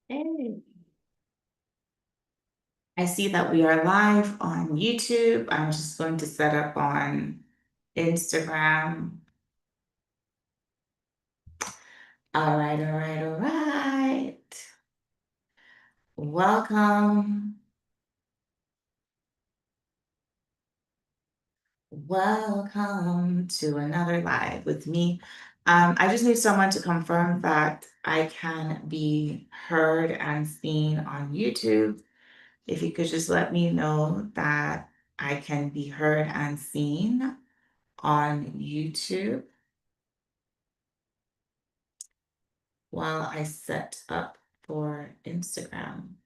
Hey, I see that we are live on YouTube. I'm just going to set up on Instagram. All right, all right, all right. Welcome, welcome to another live with me. I just need someone to confirm that I can be heard and seen on YouTube. If you could just let me know that I can be heard and seen on YouTube while I set up for Instagram.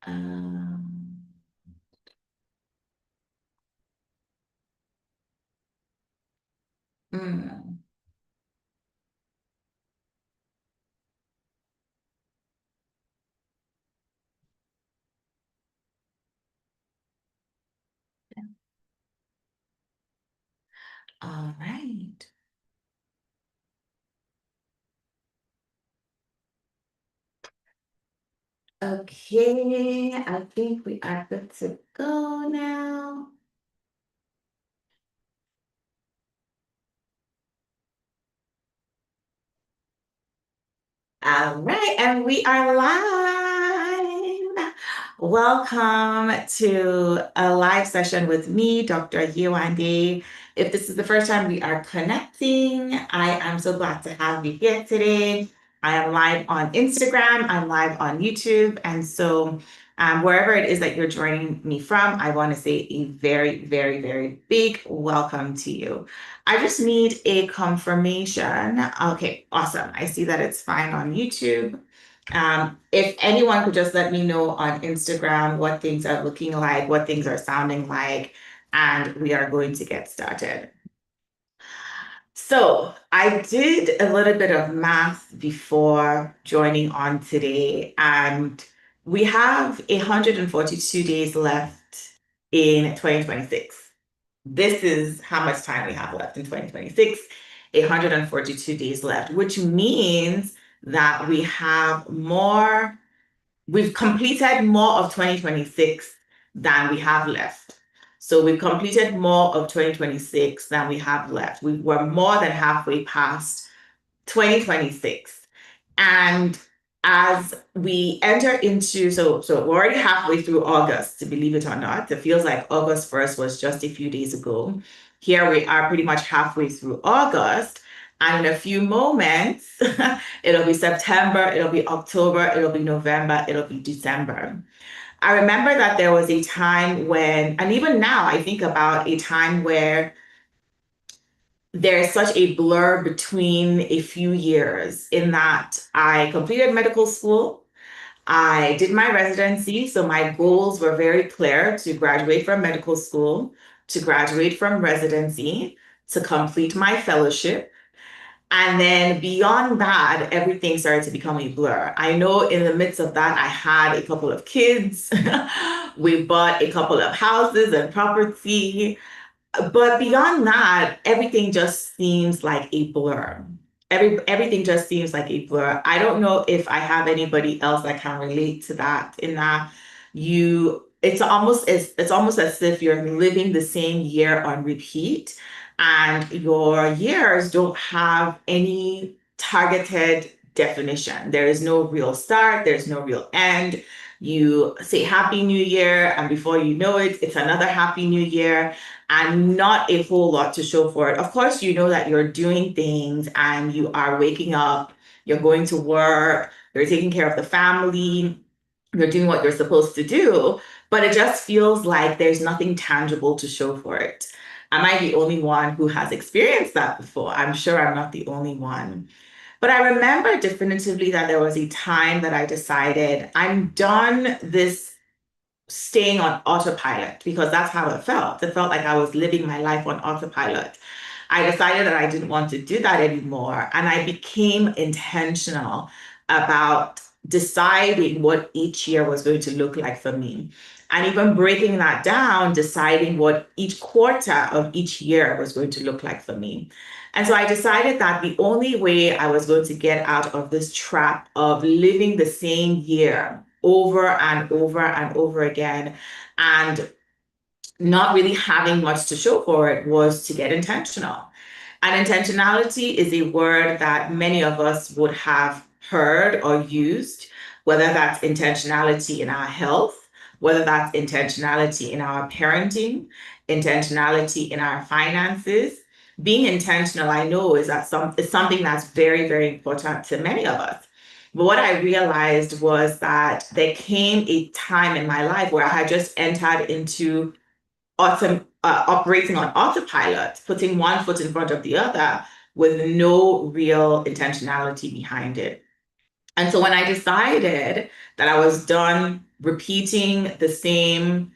Um, hmm, all right. Okay, I think we are good to go now. All right, and we are live. Welcome to a live session with me, Dr. Yewande. If this is the first time we are connecting, I am so glad to have you here today. I am live on Instagram, I'm live on YouTube, and so wherever it is that you're joining me from, I want to say a very, very, very big welcome to you. I just need a confirmation. Okay, awesome. I see that it's fine on YouTube. If anyone could just let me know on Instagram what things are looking like, what things are sounding like, and we are going to get started. So I did a little bit of math before joining on today, and we have 142 days left in 2026. This is how much time we have left in 2026, 142 days left, which means that we've completed more of 2026 than we have left. So we've completed more of 2026 than we have left. We were more than halfway past 2026. And as we enter into, so we're already halfway through August, to believe it or not. It feels like August 1st was just a few days ago. Here we are pretty much halfway through August. And in a few moments, it'll be September, it'll be October, it'll be November, it'll be December. I remember that there was a time when, and even now, I think about a time where there's such a blur between a few years in that I completed medical school. I did my residency, so my goals were very clear to graduate from medical school, to graduate from residency, to complete my fellowship. And then beyond that, everything started to become a blur. I know in the midst of that, I had a couple of kids. We bought a couple of houses and property. But beyond that, everything just seems like a blur. Everything just seems like a blur. I don't know if I have anybody else that can relate to that, in that it's almost as if you're living the same year on repeat, and your years don't have any targeted definition. There is no real start, there's no real end. You say Happy New Year, and before you know it, it's another Happy New Year and not a whole lot to show for it. Of course, you know that you're doing things and you are waking up, you're going to work, you're taking care of the family, you're doing what you're supposed to do, but it just feels like there's nothing tangible to show for it. Am I the only one who has experienced that before? I'm sure I'm not the only one. But I remember definitively that there was a time that I decided I'm done this staying on autopilot because that's how it felt. It felt like I was living my life on autopilot. I decided that I didn't want to do that anymore. And I became intentional about deciding what each year was going to look like for me. and even breaking that down, deciding what each quarter of each year was going to look like for me. And so I decided that the only way I was going to get out of this trap of living the same year over and over and over again and not really having much to show for it was to get intentional. And intentionality is a word that many of us would have heard or used, whether that's intentionality in our health, whether that's intentionality in our parenting, intentionality in our finances. Being intentional, I know, is something that's very, very important to many of us. But what I realized was that there came a time in my life where I had just entered into operating on autopilot, putting one foot in front of the other with no real intentionality behind it. And so when I decided that I was done repeating the same,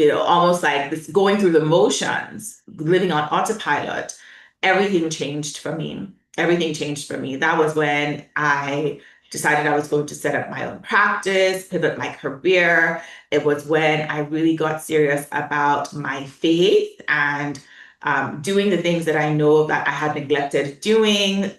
almost like this going through the motions, living on autopilot, everything changed for me. Everything changed for me. That was when I decided I was going to set up my own practice, pivot my career. It was when I really got serious about my faith and doing the things that I know that I had neglected doing,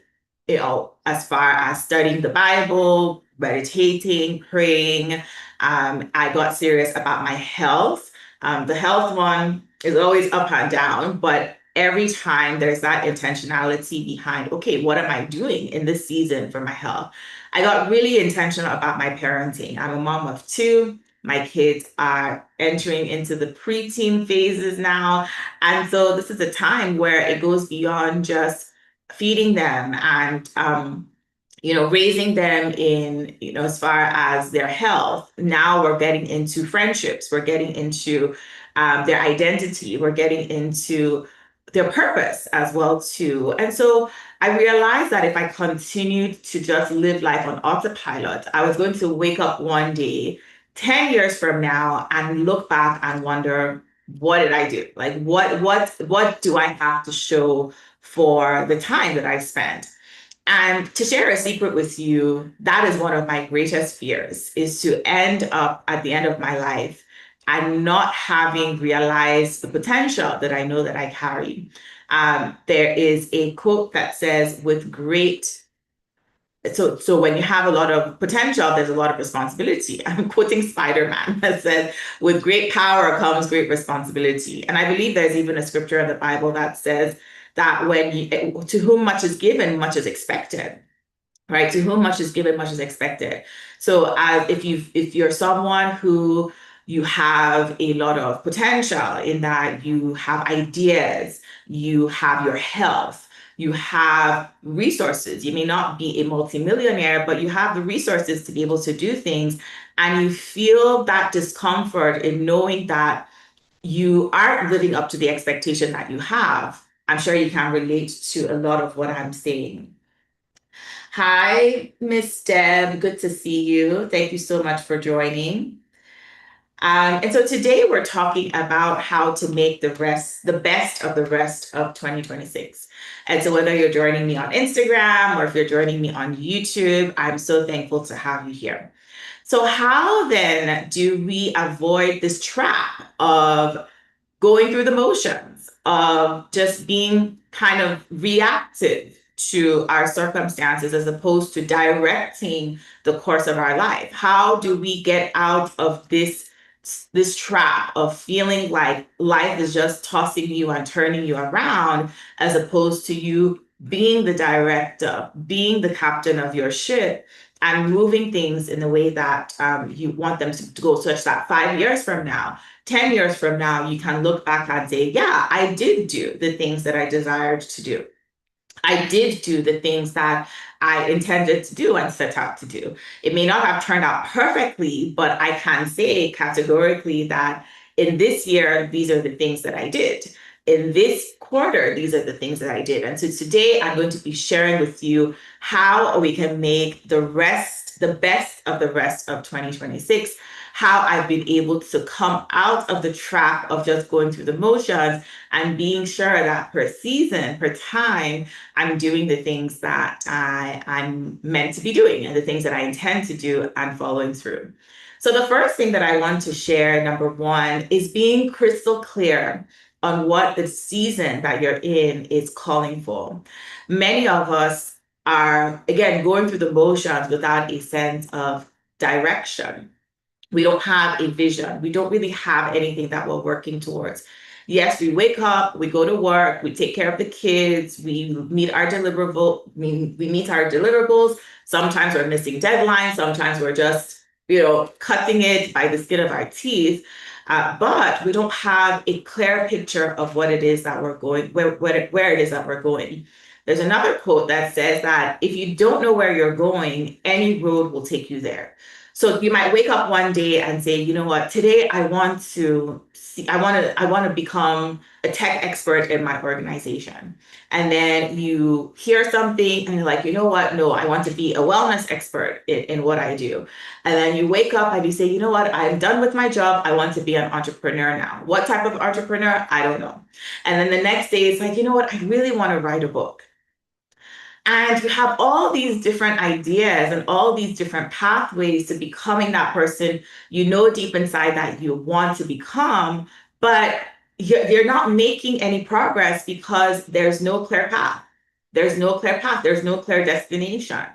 as far as studying the Bible, meditating, praying. I got serious about my health. The health one is always up and down, but every time there's that intentionality behind, okay, what am I doing in this season for my health? I got really intentional about my parenting. I'm a mom of two. My kids are entering into the preteen phases now. And so this is a time where it goes beyond just feeding them and raising them in, as far as their health. Now we're getting into friendships, we're getting into their identity, we're getting into their purpose as well too. And so I realized that if I continued to just live life on autopilot, I was going to wake up one day, 10 years from now, and look back and wonder, what did I do? Like what do I have to show for the time that I spent? And to share a secret with you, that is one of my greatest fears, is to end up at the end of my life and not having realized the potential that I know that I carry. There is a quote that says, so when you have a lot of potential, there's a lot of responsibility. I'm quoting Spider-Man that says, with great power comes great responsibility. And I believe there's even a scripture in the Bible that says that to whom much is given, much is expected. Right? To whom much is given, much is expected. So if you're someone who you have a lot of potential in that you have ideas, you have your health, you have resources. You may not be a multimillionaire, but you have the resources to be able to do things. And you feel that discomfort in knowing that you aren't living up to the expectation that you have. I'm sure you can relate to a lot of what I'm saying. Hi, Miss Deb. Good to see you. Thank you so much for joining. And so today we're talking about how to make the best of the rest of 2026. And so whether you're joining me on Instagram or if you're joining me on YouTube, I'm so thankful to have you here. So how then do we avoid this trap of going through the motions, of just being kind of reactive to our circumstances as opposed to directing the course of our life? How do we get out of this trap of feeling like life is just tossing you and turning you around, as opposed to you being the director, being the captain of your ship, and moving things in the way that you want them to go, such that 5 years from now, 10 years from now, you can look back and say, yeah, I did do the things that I desired to do. I did do the things that I intended to do and set out to do. It may not have turned out perfectly, but I can say categorically that in this year, these are the things that I did. In this quarter, these are the things that I did. And so today I'm going to be sharing with you how we can make the best of the rest of 2026, how I've been able to come out of the trap of just going through the motions and being sure that per season, per time, I'm doing the things that I'm meant to be doing and the things that I intend to do and following through. So the first thing that I want to share, number one, is being crystal clear on what the season that you're in is calling for. Many of us are, again, going through the motions without a sense of direction. We don't have a vision. We don't really have anything that we're working towards. Yes, we wake up, we go to work, we take care of the kids, we meet our we meet our deliverables. Sometimes we're missing deadlines, sometimes we're just, cutting it by the skin of our teeth. But we don't have a clear picture of what it is that we're going, where it is that we're going. There's another quote that says that if you don't know where you're going, any road will take you there. So you might wake up one day and say, you know what, today I want to become a tech expert in my organization. And then you hear something and you're like, you know what, no, I want to be a wellness expert in what I do. And then you wake up and you say, you know what, I'm done with my job. I want to be an entrepreneur now. What type of entrepreneur? I don't know. And then the next day it's like, you know what, I really want to write a book. And you have all these different ideas and all these different pathways to becoming that person you know deep inside that you want to become, but you're not making any progress because there's no clear path. There's no clear path. There's no clear destination.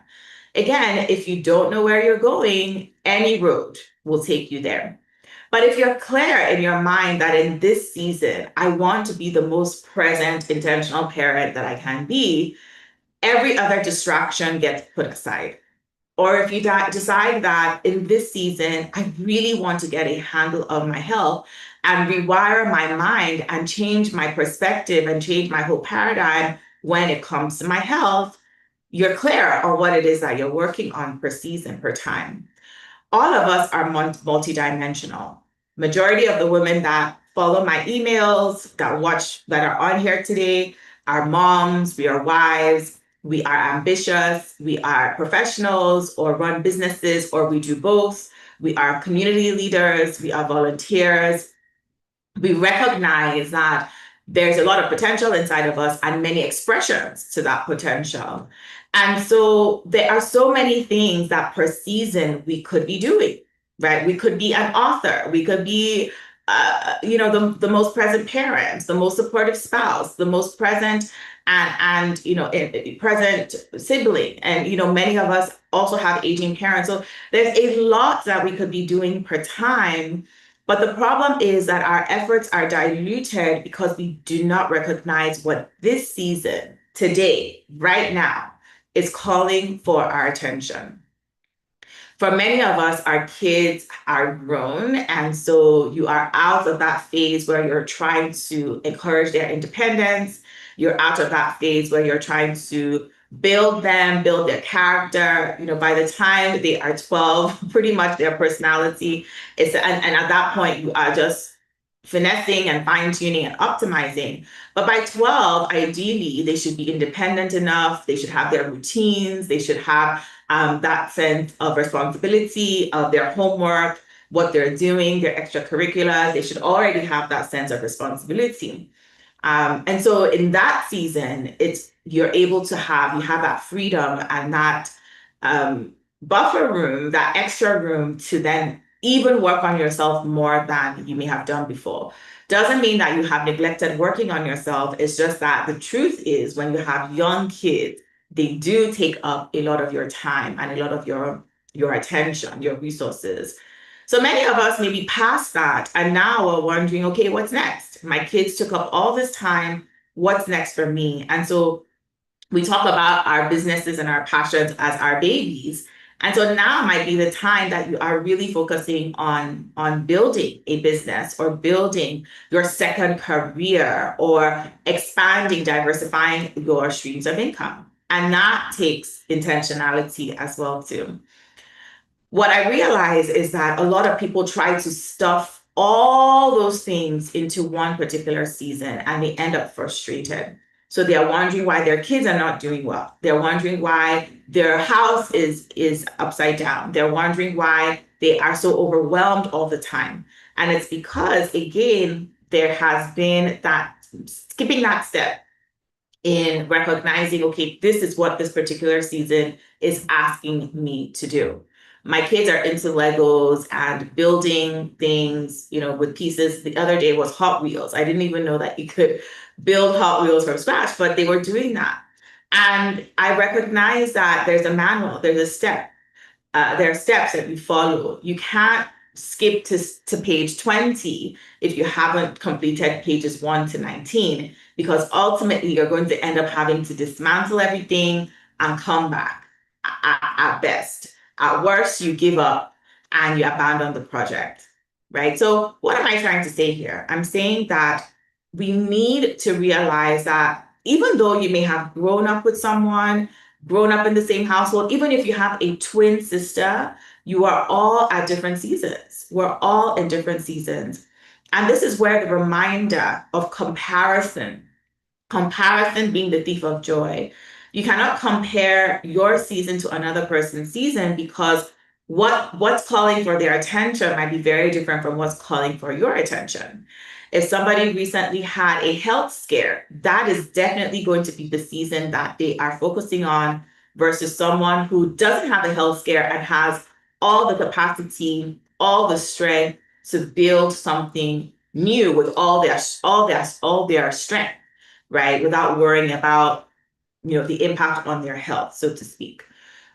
Again, if you don't know where you're going, any road will take you there. But if you're clear in your mind that in this season, I want to be the most present, intentional parent that I can be, every other distraction gets put aside. Or if you decide that in this season, I really want to get a handle of my health and rewire my mind and change my perspective and change my whole paradigm when it comes to my health, you're clear on what it is that you're working on per season, per time. All of us are multidimensional. Majority of the women that follow my emails, that are on here today, are moms, we are wives, we are ambitious, we are professionals or run businesses, or we do both. We are community leaders, we are volunteers. We recognize that there's a lot of potential inside of us and many expressions to that potential. And so there are so many things that per season we could be doing, right? We could be an author. We could be, the most present parent, the most supportive spouse, the most present present sibling. And, many of us also have aging parents. So there's a lot that we could be doing per time. But the problem is that our efforts are diluted because we do not recognize what this season, today, right now, is calling for our attention. For many of us, our kids are grown, and so you are out of that phase where you're trying to encourage their independence. You're out of that phase where you're trying to build them, build their character. By the time they are 12, pretty much their personality is, and at that point, you are just finessing and fine-tuning and optimizing. But by 12, ideally, they should be independent enough. They should have their routines. They should have that sense of responsibility of their homework, what they're doing, their extracurriculars. They should already have that sense of responsibility. And so in that season, you have that freedom and that buffer room, that extra room to then even work on yourself more than you may have done before. Doesn't mean that you have neglected working on yourself. It's just that the truth is when you have young kids, they do take up a lot of your time and a lot of your attention, your resources. So many of us may be past that and now we're wondering, okay, what's next? My kids took up all this time. What's next for me? And so we talk about our businesses and our passions as our babies. And so now might be the time that you are really focusing on building a business or building your second career or expanding, diversifying your streams of income. And that takes intentionality as well too. What I realize is that a lot of people try to stuff all those things into one particular season and they end up frustrated. So they are wondering why their kids are not doing well. They're wondering why their house is upside down. They're wondering why they are so overwhelmed all the time. And it's because, again, there has been that skipping that step in recognizing, okay, this is what this particular season is asking me to do. My kids are into Legos and building things, with pieces. The other day was Hot Wheels. I didn't even know that you could build Hot Wheels from scratch, but they were doing that. And I recognize that there's a manual, there's a step. There are steps that you follow. You can't skip to page 20 if you haven't completed pages 1 to 19, because ultimately you're going to end up having to dismantle everything and come back at best. At worst, you give up and you abandon the project, right? So, what am I trying to say here? I'm saying that we need to realize that even though you may have grown up with someone, grown up in the same household, even if you have a twin sister, you are all at different seasons. We're all in different seasons. And this is where the reminder of comparison being the thief of joy. You cannot compare your season to another person's season, because what's calling for their attention might be very different from what's calling for your attention. If somebody recently had a health scare, that is definitely going to be the season that they are focusing on, versus someone who doesn't have a health scare and has all the capacity, all the strength to build something new with all their strength, right? Without worrying about, the impact on their health, so to speak.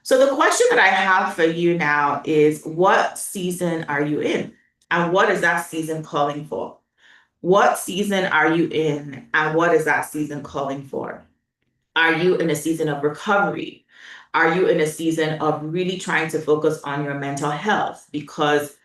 So the question that I have for you now is, what season are you in? And what is that season calling for? What season are you in? And what is that season calling for? Are you in a season of recovery? Are you in a season of really trying to focus on your mental health? Because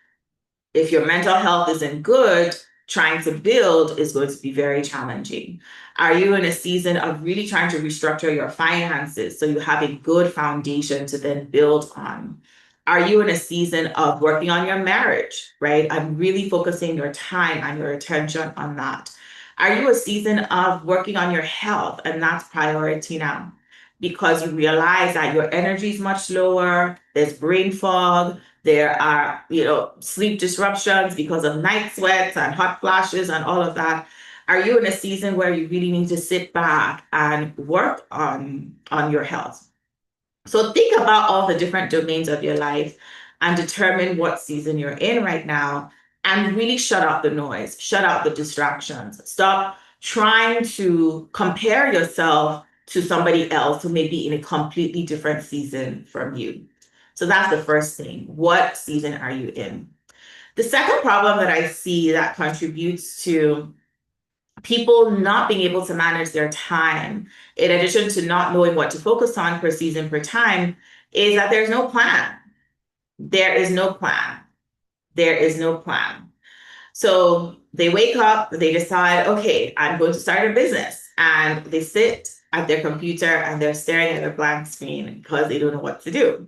if your mental health isn't good, trying to build is going to be very challenging. Are you in a season of really trying to restructure your finances so you have a good foundation to then build on? Are you in a season of working on your marriage, right? I'm really focusing your time and your attention on that. Are you a season of working on your health, and that's priority now? Because you realize that your energy is much lower, there's brain fog, there are, sleep disruptions because of night sweats and hot flashes and all of that. Are you in a season where you really need to sit back and work on your health? So think about all the different domains of your life and determine what season you're in right now, and really shut out the noise, shut out the distractions. Stop trying to compare yourself to somebody else who may be in a completely different season from you. So that's the first thing. What season are you in? The second problem that I see that contributes to people not being able to manage their time, in addition to not knowing what to focus on per season, per time, is that there's no plan. There is no plan. There is no plan. So they wake up, they decide, okay, I'm going to start a business. And they sit at their computer and they're staring at a blank screen because they don't know what to do.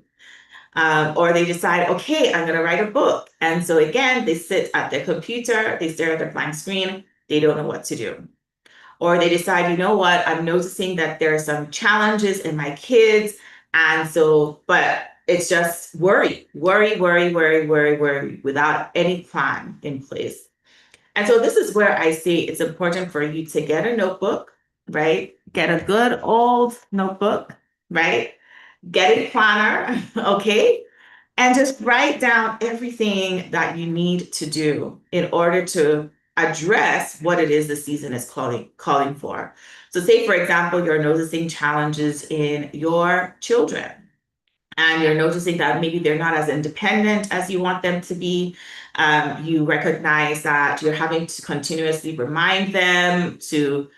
Or they decide, okay, I'm going to write a book. And so again, they sit at their computer, they stare at the blank screen, they don't know what to do. Or they decide, you know what, I'm noticing that there are some challenges in my kids. And so, but it's just worry, worry, worry, worry, worry, worry, without any plan in place. And so this is where I say it's important for you to get a notebook, right? Get a good old notebook, right? Get a planner, okay? And just write down everything that you need to do in order to address what it is the season is calling for. So say, for example, you're noticing challenges in your children, and you're noticing that maybe they're not as independent as you want them to be. You recognize that you're having to continuously remind them to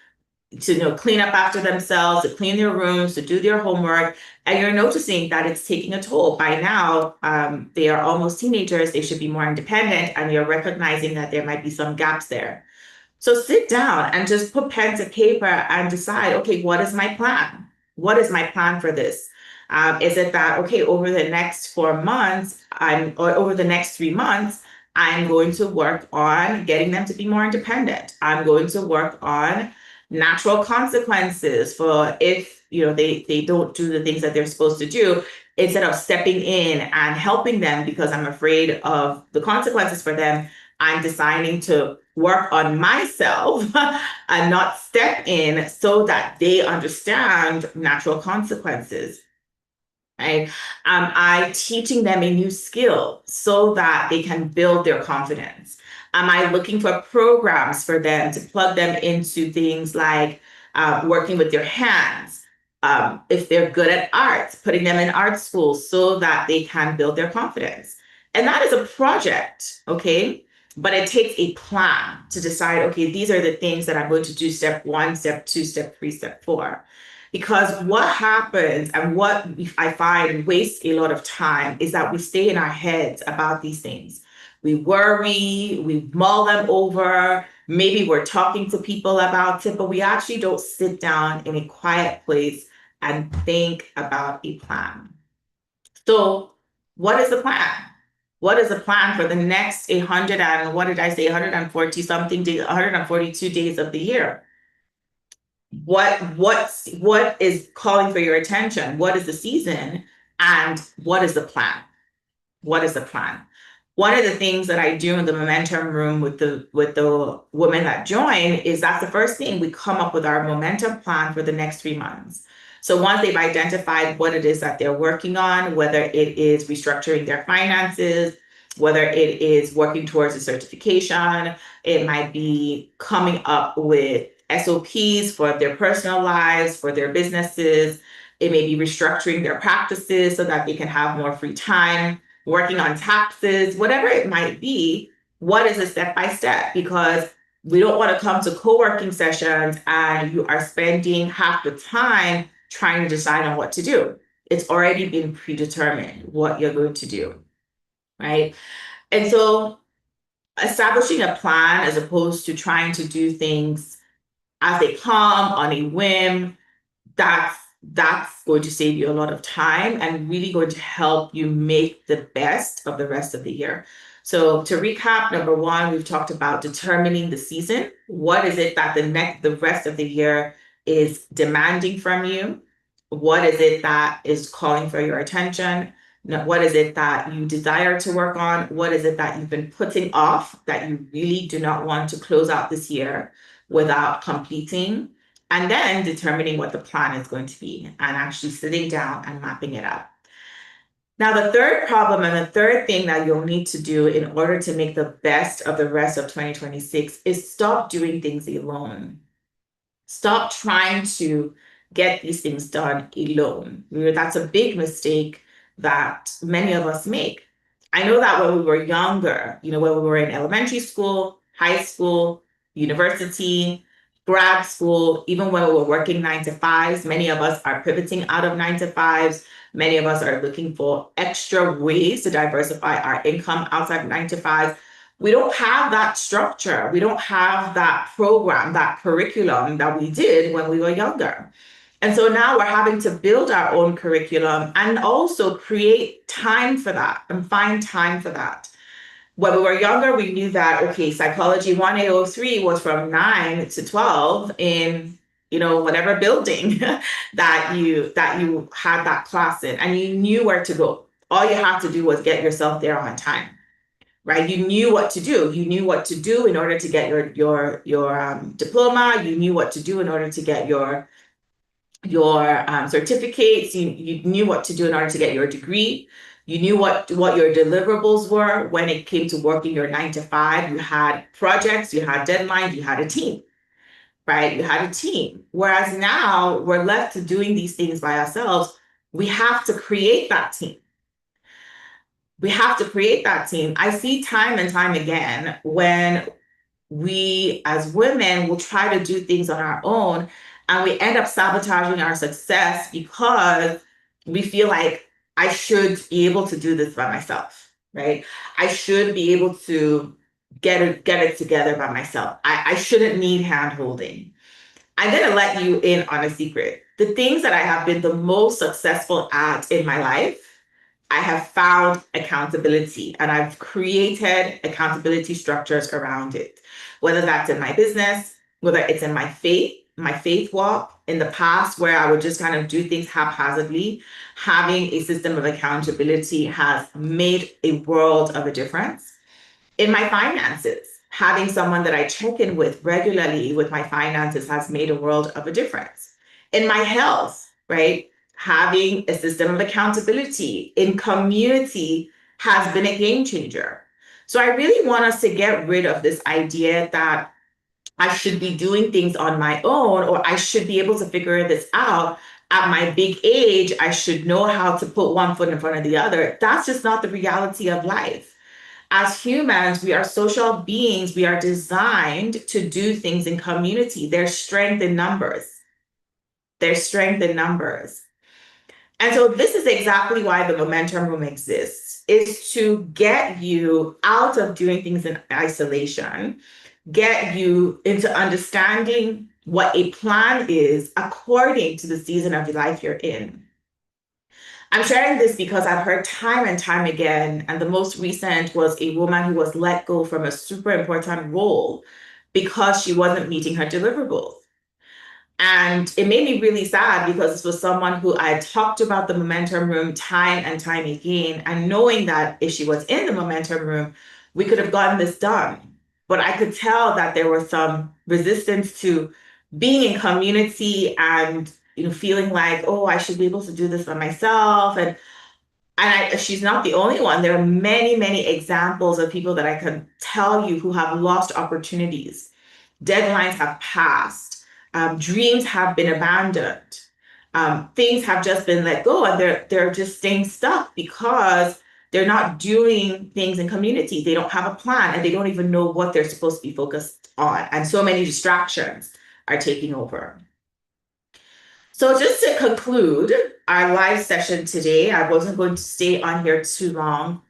clean up after themselves, to clean their rooms, to do their homework, and you're noticing that it's taking a toll. By now, they are almost teenagers, they should be more independent, and you're recognizing that there might be some gaps there. So sit down and just put pen to paper and decide, okay, what is my plan? What is my plan for this? Is it that, okay, over the next 4 months, or over the next 3 months, I'm going to work on getting them to be more independent. I'm going to work on natural consequences for if they don't do the things that they're supposed to do, instead of stepping in and helping them because I'm afraid of the consequences for them. I'm deciding to work on myself and not step in so that they understand natural consequences. right? Am I teaching them a new skill so that they can build their confidence? Am I looking for programs for them to plug them into things like working with their hands? If they're good at art, putting them in art school so that they can build their confidence. And that is a project, okay? But it takes a plan to decide, okay, these are the things that I'm going to do step one, step two, step three, step four. Because what happens and what I find wastes a lot of time is that we stay in our heads about these things. We worry, we mull them over, maybe we're talking to people about it, but we actually don't sit down in a quiet place and think about a plan. So, what is the plan? What is the plan for the next 100 and what did I say, 140 something days, 142 days of the year? What is calling for your attention? What is the season? And what is the plan? What is the plan? One of the things that I do in the momentum room with the women that join is that's the first thing we come up with our momentum plan for the next 3 months. So once they've identified what it is that they're working on, whether it is restructuring their finances, whether it is working towards a certification, it might be coming up with SOPs for their personal lives, for their businesses. It may be restructuring their practices so that they can have more free time, working on taxes, whatever it might be. What is a step by step? Because we don't want to come to co-working sessions and you are spending half the time trying to decide on what to do. It's already been predetermined what you're going to do, right? And so establishing a plan as opposed to trying to do things as they come on a whim, that's going to save you a lot of time and really going to help you make the best of the rest of the year. So to recap, number one, we've talked about determining the season. What is it that the rest of the year is demanding from you? What is it that is calling for your attention? What is it that you desire to work on? What is it that you've been putting off that you really do not want to close out this year without completing? And then determining what the plan is going to be and actually sitting down and mapping it out. Now, the third problem and the third thing that you'll need to do in order to make the best of the rest of 2026 is stop doing things alone. Stop trying to get these things done alone. That's a big mistake that many of us make. I know that when we were younger, when we were in elementary school, high school, university, grad school, even when we were working 9 to 5s, many of us are pivoting out of 9 to 5s. Many of us are looking for extra ways to diversify our income outside of 9 to 5s. We don't have that structure. We don't have that program, that curriculum that we did when we were younger. And so now we're having to build our own curriculum and also create time for that and find time for that. When we were younger, we knew that, okay, Psychology 1803 was from 9 to 12 in, whatever building that you had that class in, and you knew where to go. All you had to do was get yourself there on time, right? You knew what to do. You knew what to do in order to get your diploma. You knew what to do in order to get your certificates. You knew what to do in order to get your degree. You knew what your deliverables were when it came to working your 9 to 5. You had projects, you had deadlines, you had a team, right? You had a team. Whereas now we're left to doing these things by ourselves. We have to create that team. We have to create that team. I see time and time again when we as women will try to do things on our own and we end up sabotaging our success because we feel like I should be able to do this by myself, right? I should be able to get it together by myself. I shouldn't need hand holding. I'm going to let you in on a secret. The things that I have been the most successful at in my life, I have found accountability and I've created accountability structures around it, whether that's in my business, whether it's in my faith walk in the past where I would just kind of do things haphazardly. Having a system of accountability has made a world of a difference. In my finances, having someone that I check in with regularly with my finances has made a world of a difference. In my health, right? having a system of accountability in community has been a game changer. So I really want us to get rid of this idea that I should be doing things on my own, or I should be able to figure this out. At my big age, I should know how to put one foot in front of the other. That's just not the reality of life. As humans, we are social beings. We are designed to do things in community. There's strength in numbers. There's strength in numbers. And so this is exactly why the momentum room exists, is to get you out of doing things in isolation, get you into understanding what a plan is according to the season of life you're in. I'm sharing this because I've heard time and time again, and the most recent was a woman who was let go from a super important role because she wasn't meeting her deliverables. And it made me really sad because this was someone who I had talked about the momentum room time and time again. And knowing that if she was in the momentum room, we could have gotten this done. But I could tell that there was some resistance to being in community and feeling like, oh, I should be able to do this by myself. She's not the only one. There are many, many examples of people that I can tell you who have lost opportunities. Deadlines have passed. Dreams have been abandoned. Things have just been let go, and they're just staying stuck because they're not doing things in community. They don't have a plan, and they don't even know what they're supposed to be focused on. And so many distractions are taking over. So just to conclude our live session today, I wasn't going to stay on here too long.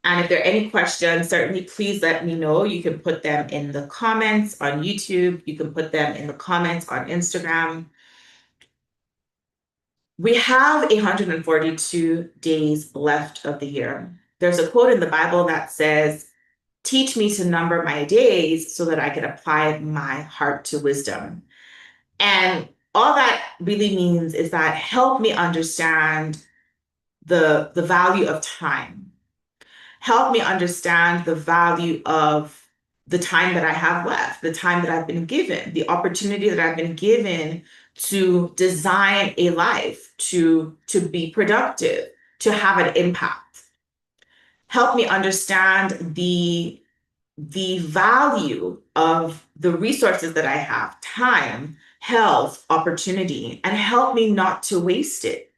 And if there are any questions, certainly please let me know. You can put them in the comments on YouTube. You can put them in the comments on Instagram. We have 142 days left of the year. There's a quote in the Bible that says, "Teach me to number my days so that I can apply my heart to wisdom." And all that really means is that help me understand the value of time. Help me understand the value of the time that I have left, the time that I've been given, the opportunity that I've been given to design a life, to be productive, to have an impact. Help me understand the value of the resources that I have, time, health, opportunity, and help me not to waste it.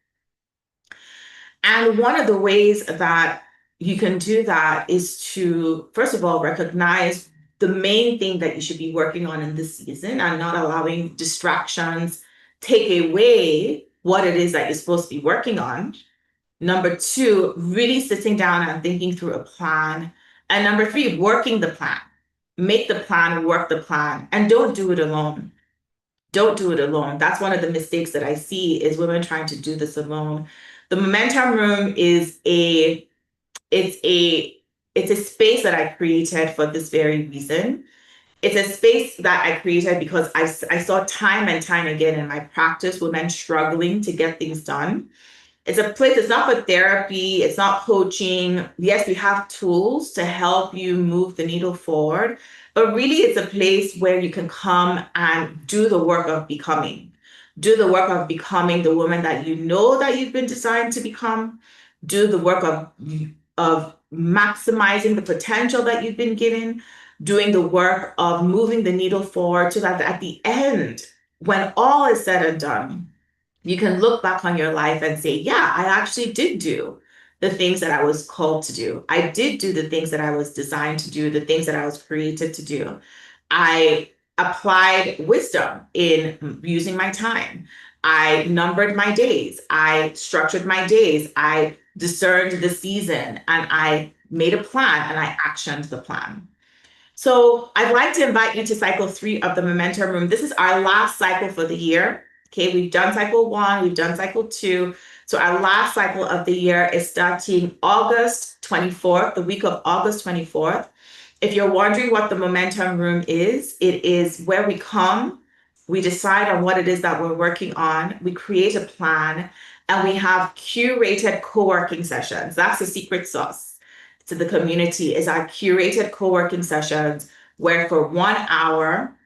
And one of the ways that you can do that is to, first of all, recognize the main thing that you should be working on in this season and not allowing distractions take away what it is that you're supposed to be working on. Number two, really sitting down and thinking through a plan. And number three, working the plan. Make the plan, work the plan, and don't do it alone. Don't do it alone. That's one of the mistakes that I see is women trying to do this alone. The momentum room is it's a it's a space that I created for this very reason. It's a space that I created because I saw time and time again in my practice women struggling to get things done. It's a place, it's not for therapy, it's not coaching. Yes, we have tools to help you move the needle forward, but really it's a place where you can come and do the work of becoming. Do the work of becoming the woman that you know that you've been designed to become. Do the work of maximizing the potential that you've been given. Doing the work of moving the needle forward so that at the end, when all is said and done, you can look back on your life and say, yeah, I actually did do the things that I was called to do. I did do the things that I was designed to do, the things that I was created to do. I applied wisdom in using my time. I numbered my days. I structured my days. I discerned the season and I made a plan and I actioned the plan. So I'd like to invite you to cycle 3 of the Momentum Room. This is our last cycle for the year. Okay, we've done cycle 1, we've done cycle 2. So our last cycle of the year is starting August 24th, the week of August 24th. If you're wondering what the Momentum Room is, it is where we come, we decide on what it is that we're working on, we create a plan, and we have curated co-working sessions. That's the secret sauce to the community, is our curated co-working sessions where for 1 hour,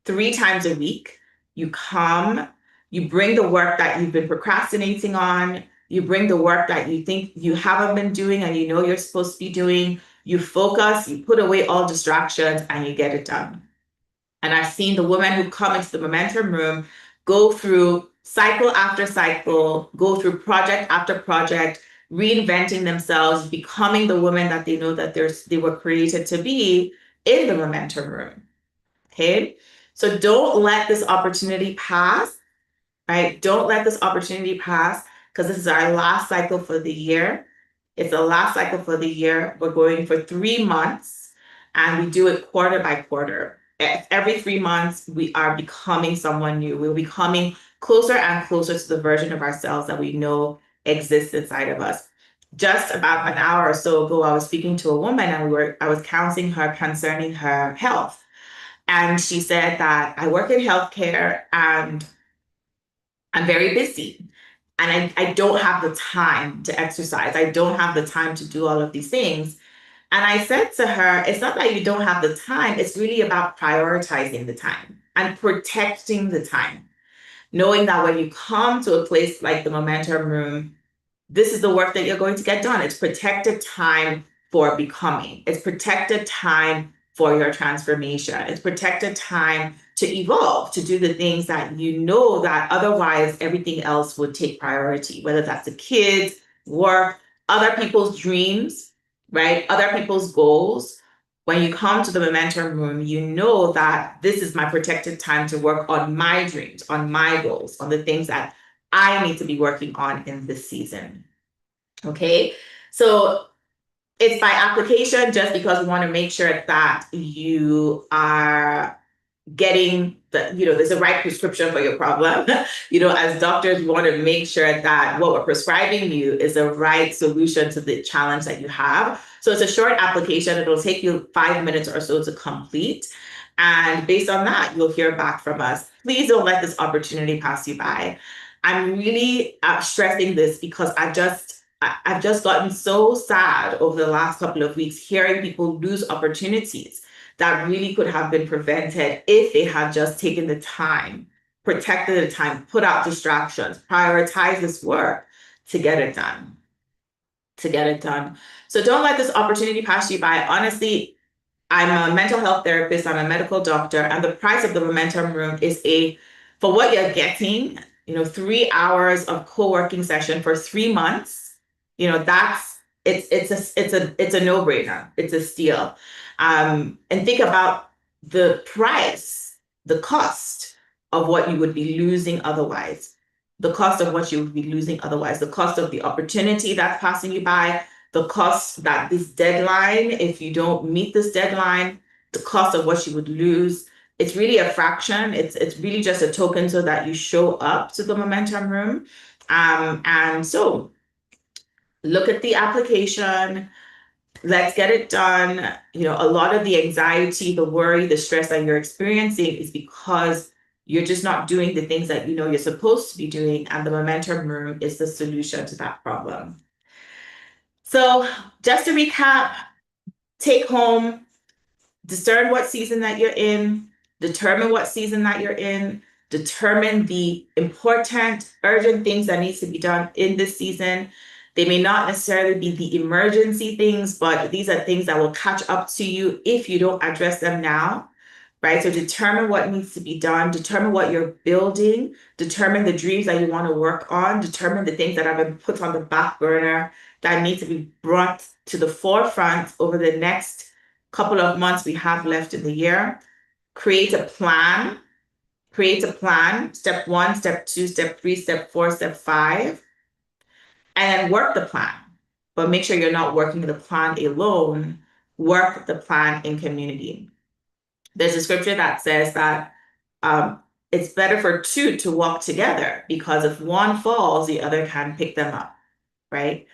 3 times a week, you come, You bring the work that you've been procrastinating on. You bring the work that you think you haven't been doing and you know you're supposed to be doing. You focus, you put away all distractions, and you get it done. And I've seen the women who come into the momentum room go through cycle after cycle, go through project after project, reinventing themselves, becoming the women that they know that they were created to be in the momentum room. Okay. So don't let this opportunity pass, right? Don't let this opportunity pass because this is our last cycle for the year. It's the last cycle for the year. We're going for 3 months and we do it quarter by quarter. Every 3 months, we are becoming someone new. We're becoming closer and closer to the version of ourselves that we know exists inside of us. Just about an hour or so ago, I was speaking to a woman and I was counseling her concerning her health. And she said that I work in healthcare and I'm very busy. And I don't have the time to exercise. I don't have the time to do all of these things. And I said to her, it's not that you don't have the time, it's really about prioritizing the time and protecting the time. Knowing that when you come to a place like the Momentum Room, this is the work that you're going to get done. It's protected time for becoming. It's protected time for your transformation. It's protected time to evolve, to do the things that you know that otherwise everything else would take priority, whether that's the kids, work, other people's dreams, right? Other people's goals. When you come to the Momentum Room, you know that this is my protected time to work on my dreams, on my goals, on the things that I need to be working on in this season. Okay. So it's by application just because we want to make sure that you are getting there's a right prescription for your problem. As doctors, we want to make sure that what we're prescribing you is the right solution to the challenge that you have. So it's a short application. It'll take you 5 minutes or so to complete. And based on that, you'll hear back from us. Please don't let this opportunity pass you by. I'm really stressing this because I've just gotten so sad over the last couple of weeks hearing people lose opportunities that really could have been prevented if they had just taken the time, protected the time, put out distractions, prioritize this work to get it done. To get it done. So don't let this opportunity pass you by. Honestly, I'm a mental health therapist, I'm a medical doctor, and the price of the Momentum Room is for what you're getting, 3 hours of co-working session for 3 months. It's a no-brainer. It's a steal. And think about the price, the cost of what you would be losing otherwise. The cost of what you would be losing otherwise, the cost of the opportunity that's passing you by, the cost that this deadline, if you don't meet this deadline, the cost of what you would lose. It's really a fraction. It's really just a token so that you show up to the Momentum Room. And so look at the application. Let's get it done. A lot of the anxiety, the worry, the stress that you're experiencing is because you're just not doing the things that you're supposed to be doing. And the Momentum Room is the solution to that problem. So just to recap, take home, discern what season that you're in, determine what season that you're in, determine the important, urgent things that needs to be done in this season. They may not necessarily be the emergency things, but these are things that will catch up to you if you don't address them now, right? So determine what needs to be done, determine what you're building, determine the dreams that you want to work on, determine the things that have been put on the back burner that need to be brought to the forefront over the next couple of months we have left in the year. Create a plan. Create a plan. Step 1, step 2, step 3, step 4, step 5. And then work the plan. But make sure you're not working the plan alone. Work the plan in community. There's a scripture that says that it's better for two to walk together because if one falls, the other can pick them up, right?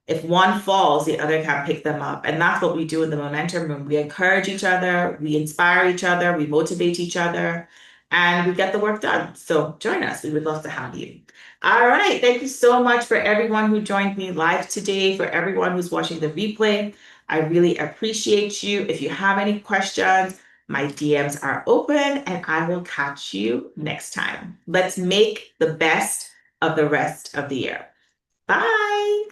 If one falls, the other can pick them up. And that's what we do in the Momentum Room. We encourage each other, we inspire each other, we motivate each other, and we get the work done. So join us. We would love to have you. All right. Thank you so much for everyone who joined me live today, for everyone who's watching the replay. I really appreciate you. If you have any questions, My DMs are open, and I will catch you next time. Let's make the best of the rest of the year. Bye.